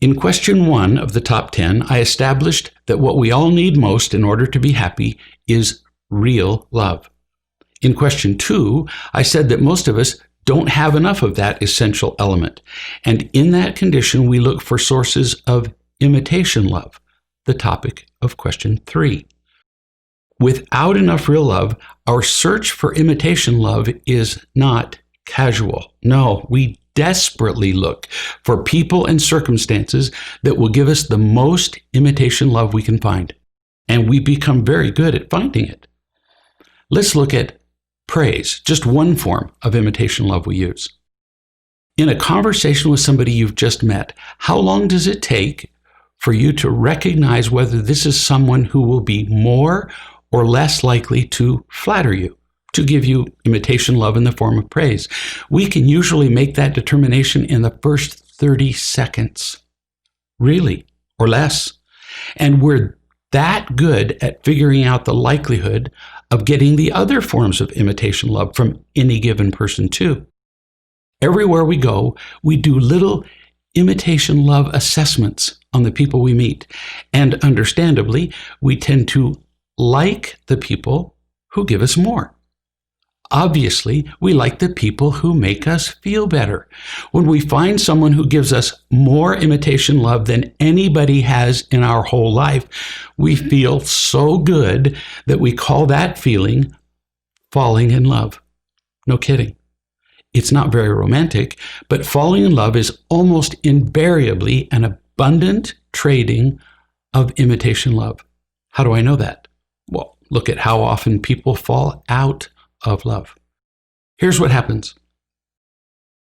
In question 1 of the top 10, I established that what we all need most in order to be happy is real love. In question 2, I said that most of us don't have enough of that essential element. And in that condition, we look for sources of imitation love, the topic of question 3. Without enough real love, our search for imitation love is not casual. No, we desperately look for people and circumstances that will give us the most imitation love we can find. And we become very good at finding it. Let's look at praise, just one form of imitation love we use. In a conversation with somebody you've just met, how long does it take for you to recognize whether this is someone who will be more or less likely to flatter you, to give you imitation love in the form of praise? We can usually make that determination in the first 30 seconds, really, or less. And we're that good at figuring out the likelihood of getting the other forms of imitation love from any given person too. Everywhere we go, we do little imitation love assessments on the people we meet. And understandably, we tend to like the people who give us more. Obviously, we like the people who make us feel better. When we find someone who gives us more imitation love than anybody has in our whole life, we feel so good that we call that feeling falling in love. No kidding. It's not very romantic, but falling in love is almost invariably an abundant trading of imitation love. How do I know that? Well, look at how often people fall out of love. Here's what happens.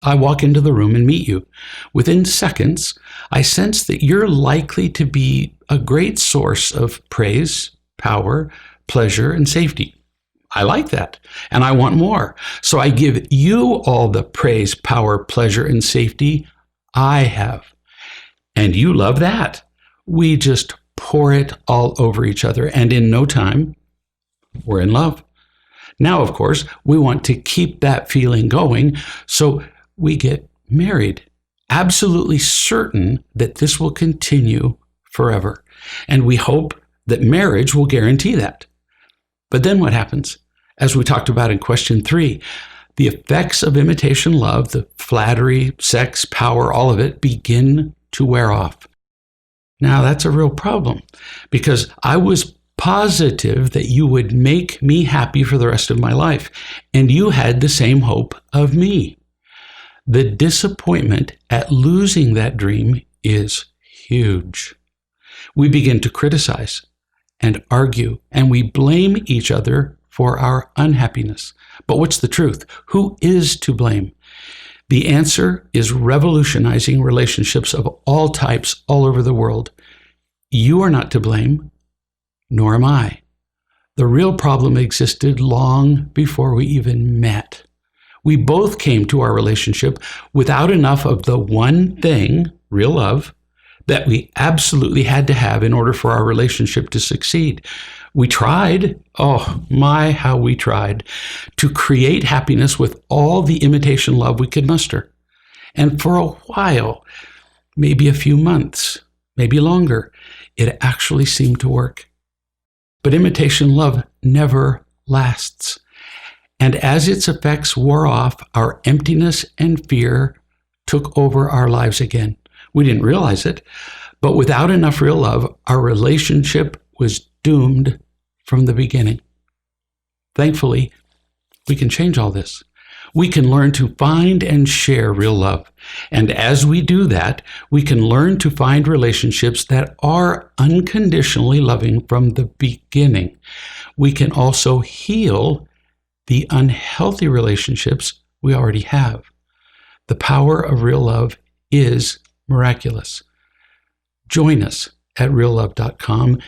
I walk into the room and meet you. Within seconds, I sense that you're likely to be a great source of praise, power, pleasure, and safety. I like that, and I want more. So I give you all the praise, power, pleasure, and safety I have. And you love that. We just pour it all over each other, and in no time, we're in love. Now, of course, we want to keep that feeling going, so we get married, absolutely certain that this will continue forever. And we hope that marriage will guarantee that. But then what happens? As we talked about in question 3, the effects of imitation love, the flattery, sex, power, all of it, begin to wear off. Now, that's a real problem, because I was positive that you would make me happy for the rest of my life, and you had the same hope of me. The disappointment at losing that dream is huge. We begin to criticize and argue, and we blame each other for our unhappiness. But what's the truth? Who is to blame? The answer is revolutionizing relationships of all types all over the world. You are not to blame, nor am I. The real problem existed long before we even met. We both came to our relationship without enough of the one thing, real love, that we absolutely had to have in order for our relationship to succeed. We tried, oh my, how we tried, to create happiness with all the imitation love we could muster. And for a while, maybe a few months, maybe longer, it actually seemed to work. But imitation love never lasts. And as its effects wore off, our emptiness and fear took over our lives again. We didn't realize it, but without enough real love, our relationship was doomed from the beginning. Thankfully, we can change all this. We can learn to find and share real love. And as we do that, we can learn to find relationships that are unconditionally loving from the beginning. We can also heal the unhealthy relationships we already have. The power of real love is miraculous. Join us at reallove.com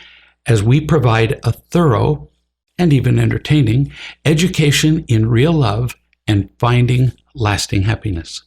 as we provide a thorough and even entertaining education in real love and finding lasting happiness.